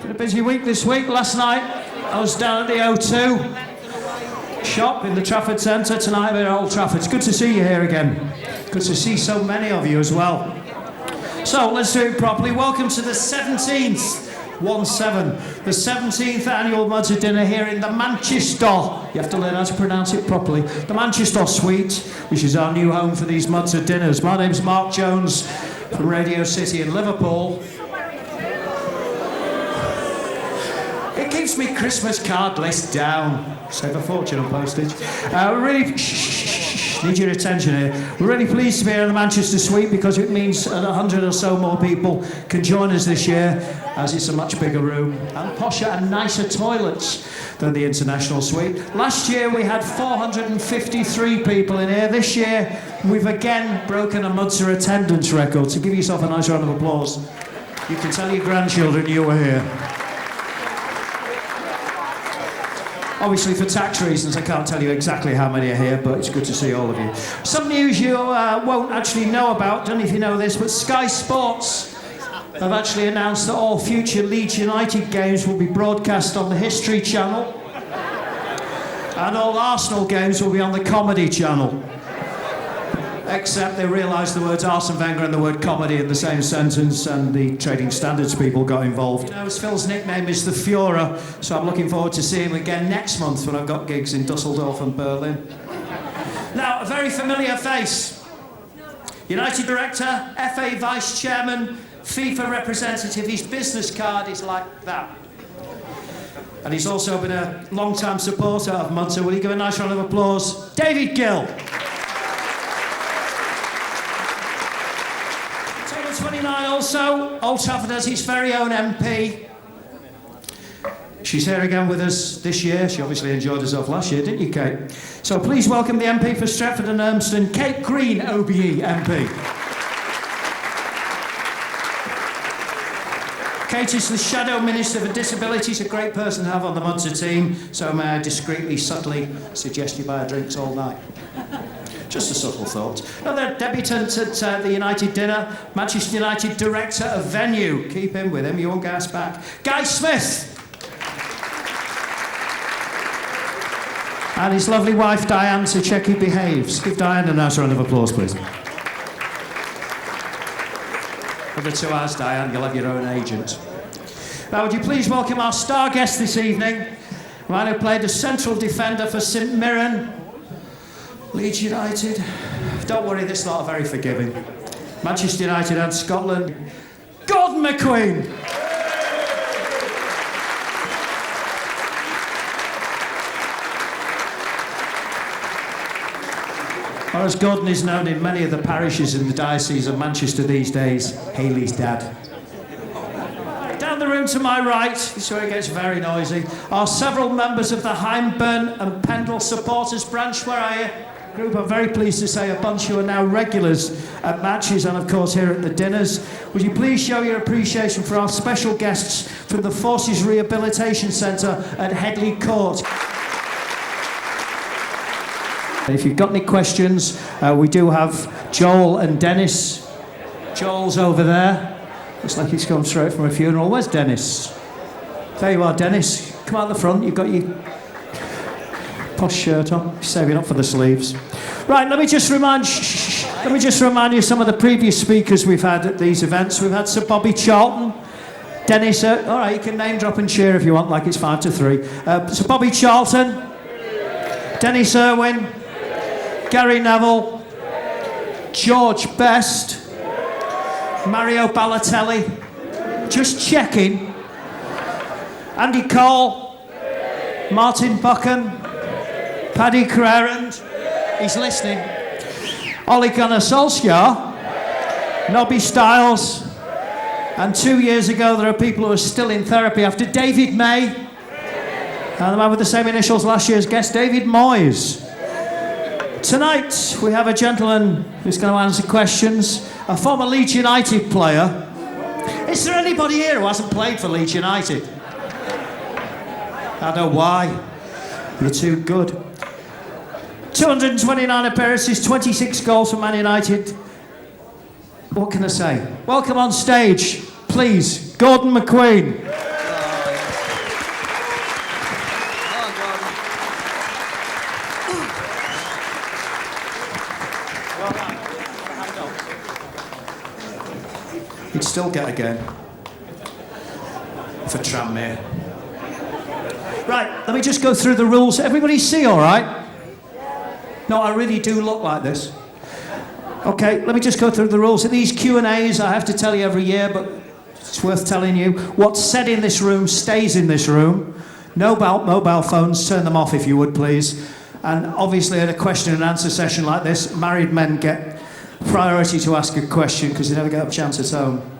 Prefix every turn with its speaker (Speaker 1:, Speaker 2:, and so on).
Speaker 1: Been a busy week this week. Last night I was down at the O2 shop in the Trafford Centre. Tonight I'm at Old Trafford. It's good to see you here again. Good to see so many of you as well. So let's do it properly. Welcome to the 17th. 1-7, the 17th annual Mudsa Dinner here in the Manchester. You have to learn how to pronounce it properly. The Manchester Suite, which is our new home for these Mudsa Dinners. My name's Mark Jones from Radio City in Liverpool. It keeps me Christmas card list down. Save a fortune on postage. Need your attention here. We're really pleased to be here in the Manchester Suite because it means 100 or so more people can join us this year, as it's a much bigger room and posher and nicer toilets than the International Suite. Last year we had 453 people in here. This year we've again broken a Mudsa attendance record, so give yourself a nice round of applause. You can tell your grandchildren you were here. Obviously, for tax reasons, I can't tell you exactly how many are here, but it's good to see all of you. Some news you won't actually know about, don't know if you know this, but Sky Sports have actually announced that all future Leeds United games will be broadcast on the History Channel, and all Arsenal games will be on the Comedy Channel. Except they realised the words Arsene Wenger and the word comedy in the same sentence, and the Trading Standards people got involved. You know, Phil's nickname is the Führer, so I'm looking forward to seeing him again next month when I've got gigs in Dusseldorf and Berlin. Now, a very familiar face. United Director, FA Vice Chairman, FIFA representative. His business card is like that. And he's also been a long-time supporter of Mudsa. Will you give a nice round of applause? David Gill. 29 also, Old Trafford has its very own MP. She's here again with us this year. She obviously enjoyed herself last year, didn't you, Kate? So please welcome the MP for Stretford and Urmston, Kate Green, OBE MP. Kate is the Shadow Minister for Disabilities, a great person to have on the Mudsa team, so may I discreetly, subtly suggest you buy her drinks all night. Just a subtle thought. Another debutant at the United Dinner, Manchester United Director of Venue. Keep him with him, you won't gas back. Guy Smith. And his lovely wife, Diane, to check he behaves. Give Diane a nice round of applause, please. For the 2 hours, Diane, you'll have your own agent. Now, would you please welcome our star guest this evening, the man who played a central defender for St Mirren, Leeds United. Don't worry, this lot are very forgiving. Manchester United and Scotland. Gordon McQueen! Or as Gordon is known in many of the parishes in the Diocese of Manchester these days, Hayley's dad. Down the room to my right, this is where it gets very noisy, are several members of the Hyndburn and Pendle supporters branch. Where are you? Group, I'm very pleased to say a bunch who are now regulars at matches and of course here at the dinners. Would you please show your appreciation for our special guests from the Forces Rehabilitation Centre at Headley Court. If you've got any questions, we do have Joel and Dennis. Joel's over there. Looks like he's come straight from a funeral. Where's Dennis? There you are, Dennis. Come out the front, you've got your posh shirt on, saving up for the sleeves. Right, let me just remind you some of the previous speakers we've had at these events. We've had Sir Bobby Charlton, Dennis, all right, you can name drop and cheer if you want, like it's 5-3. Sir Bobby Charlton, Dennis Irwin, Gary Neville, George Best, Mario Balotelli, just checking, Andy Cole, Martin Buchan, Paddy Crerand, he's listening. Ole Gunnar Solskjaer, Nobby Stiles, and 2 years ago there are people who are still in therapy after David May, and the man with the same initials last year's guest, David Moyes. Tonight we have a gentleman who's going to answer questions, a former Leeds United player. Is there anybody here who hasn't played for Leeds United? I know why. You're too good. 229 appearances, 26 goals for Man United. What can I say? Welcome on stage, please, Gordon McQueen. He'd still get a game for Tranmere. Right, let me just go through the rules. Everybody see all right? No, I really do look like this. Okay, let me just go through the rules. These Q&As, I have to tell you every year, but it's worth telling you. What's said in this room stays in this room. No mobile phones, turn them off if you would, please. And obviously at a question and answer session like this, married men get priority to ask a question because they never get a chance at home.